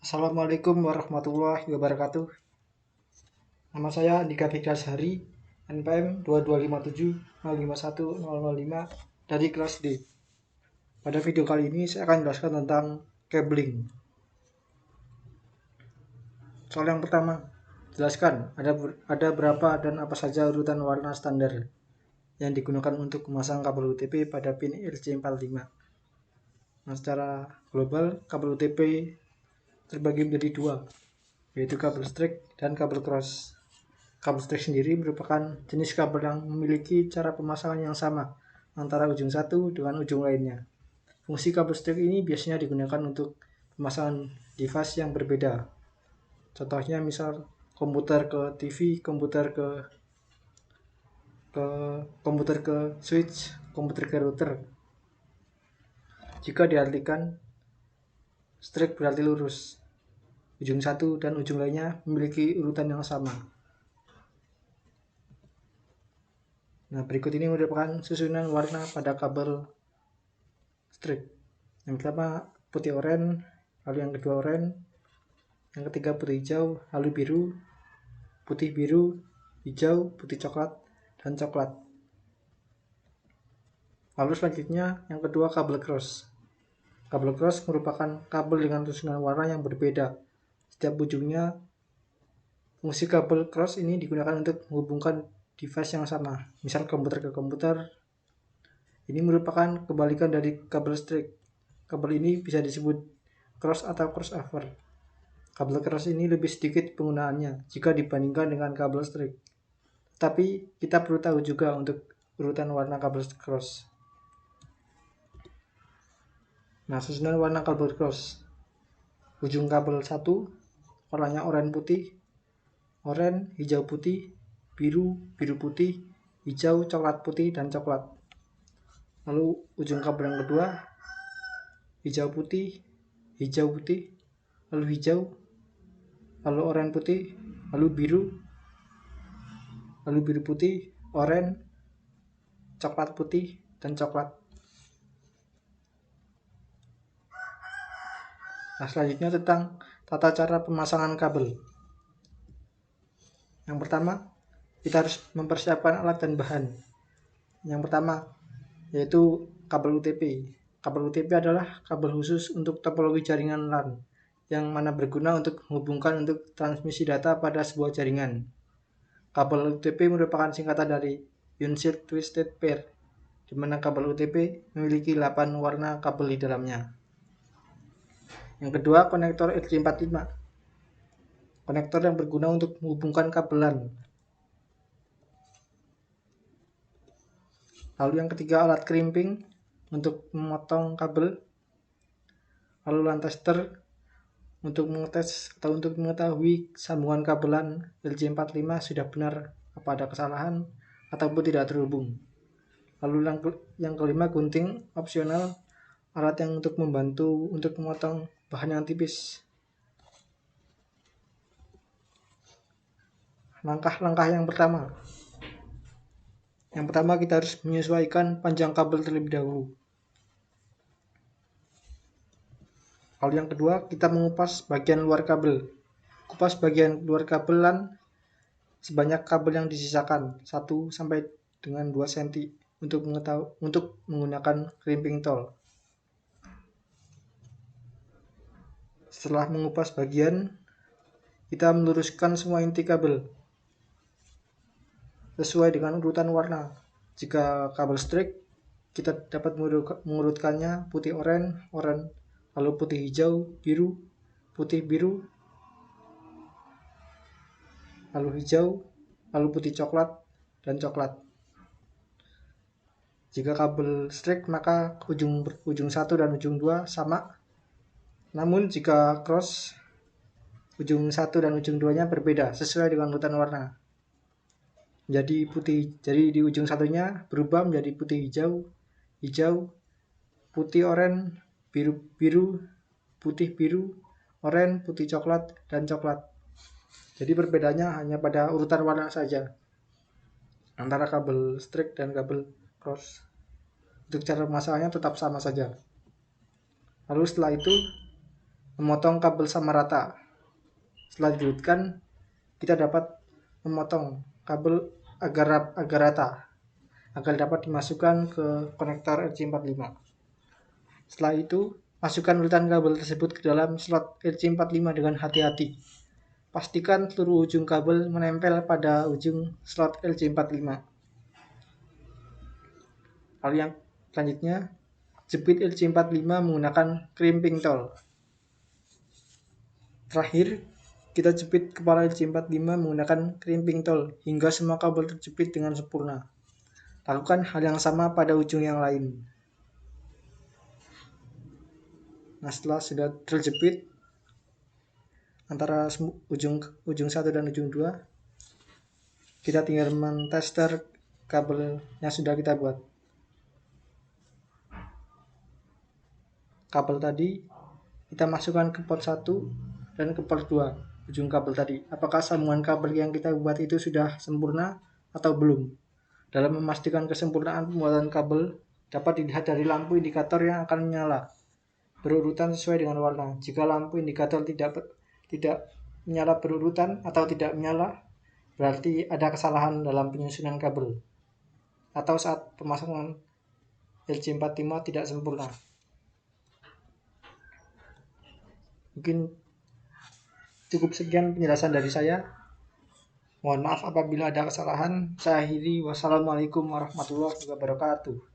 Assalamualaikum warahmatullahi wabarakatuh. Nama saya Andika Fikriashari, NPM 2257051005 dari kelas D. Pada video kali ini saya akan menjelaskan tentang cabling. Soal yang pertama, jelaskan ada berapa dan apa saja urutan warna standar yang digunakan untuk memasang kabel UTP pada pin RJ45. Nah, secara global kabel UTP terbagi menjadi dua, yaitu kabel straight dan kabel cross. Kabel straight sendiri merupakan jenis kabel yang memiliki cara pemasangan yang sama antara ujung satu dengan ujung lainnya. Fungsi kabel straight ini biasanya digunakan untuk pemasangan device yang berbeda. Contohnya misal komputer ke TV, komputer ke switch, komputer ke router. Jika diartikan straight berarti lurus. Ujung satu dan ujung lainnya memiliki urutan yang sama. Nah, berikut ini merupakan susunan warna pada kabel strip. Yang pertama putih oranye, lalu yang kedua oranye, yang ketiga putih hijau, lalu biru, putih biru, hijau, putih coklat, dan coklat. Lalu selanjutnya yang kedua kabel cross. Kabel cross merupakan kabel dengan susunan warna yang berbeda. Setiap ujungnya, fungsi kabel cross ini digunakan untuk menghubungkan device yang sama, misal komputer ke komputer. Ini merupakan kebalikan dari kabel straight. Kabel ini bisa disebut cross atau crossover. Kabel cross ini lebih sedikit penggunaannya jika dibandingkan dengan kabel straight. Tapi kita perlu tahu juga untuk urutan warna kabel cross. Nah, susunan warna kabel cross. Ujung kabel 1 warnanya oranye putih, oranye, hijau putih, biru, biru putih, hijau, coklat putih, dan coklat. Lalu ujung kabel yang kedua hijau putih, lalu hijau, lalu oranye putih, lalu biru putih, oranye, coklat putih, dan coklat. Nah, selanjutnya tentang tata cara pemasangan kabel. Yang pertama, kita harus mempersiapkan alat dan bahan. Yang pertama, yaitu kabel UTP. Kabel UTP adalah kabel khusus untuk topologi jaringan LAN, yang mana berguna untuk menghubungkan untuk transmisi data pada sebuah jaringan. Kabel UTP merupakan singkatan dari Unified Twisted Pair, di mana kabel UTP memiliki 8 warna kabel di dalamnya. Yang kedua, konektor RJ45. Konektor yang berguna untuk menghubungkan kabel LAN. Lalu yang ketiga, alat crimping untuk memotong kabel. Lalu LAN tester untuk mengetes atau untuk mengetahui sambungan kabel LAN RJ45 sudah benar, apa ada kesalahan ataupun tidak terhubung. Lalu yang kelima, gunting opsional, alat yang untuk membantu untuk memotong bahan yang tipis. Langkah-langkah yang pertama. Yang pertama, kita harus menyesuaikan panjang kabel terlebih dahulu. Lalu yang kedua, kita mengupas bagian luar kabel. Kupas bagian luar kabel LAN sebanyak kabel yang disisakan 1 sampai dengan 2 cm untuk menggunakan crimping tool. Setelah mengupas bagian, kita meluruskan semua inti kabel sesuai dengan urutan warna. Jika kabel straight, kita dapat mengurutkannya putih oranye, lalu putih hijau, biru, putih biru, lalu hijau, lalu putih coklat, dan coklat. Jika kabel straight, maka ujung 1 dan ujung 2 sama. Namun jika cross, ujung 1 dan ujung 2-nya berbeda sesuai dengan urutan warna. Jadi di ujung satunya berubah menjadi putih hijau, putih oranye, biru, putih biru, oranye, putih coklat, dan coklat. Jadi perbedaannya hanya pada urutan warna saja antara kabel straight dan kabel cross. Untuk cara pemasangannya tetap sama saja. Lalu setelah itu memotong kabel sama rata. Setelah diurutkan, kita dapat memotong kabel agar rata agar dapat dimasukkan ke konektor RJ45. Setelah itu, masukkan urutan kabel tersebut ke dalam slot RJ45 dengan hati-hati. Pastikan seluruh ujung kabel menempel pada ujung slot RJ45. Lalu yang selanjutnya, jepit RJ45 menggunakan crimping tool. Terakhir, kita jepit kepala RJ45 menggunakan crimping tool hingga semua kabel terjepit dengan sempurna. Lakukan hal yang sama pada ujung yang lain. Nah, setelah sudah terjepit antara ujung 1 dan ujung 2, kita tinggal mentester kabel yang sudah kita buat. Kabel tadi kita masukkan ke port 1 dan ke port 2 ujung kabel tadi. Apakah sambungan kabel yang kita buat itu sudah sempurna atau belum? Dalam memastikan kesempurnaan pembuatan kabel dapat dilihat dari lampu indikator yang akan menyala berurutan sesuai dengan warna. Jika lampu indikator tidak menyala berurutan atau tidak menyala, berarti ada kesalahan dalam penyusunan kabel atau saat pemasangan RJ45 tidak sempurna. Mungkin cukup sekian penjelasan dari saya. Mohon maaf apabila ada kesalahan. Saya akhiri. Wassalamualaikum warahmatullahi wabarakatuh.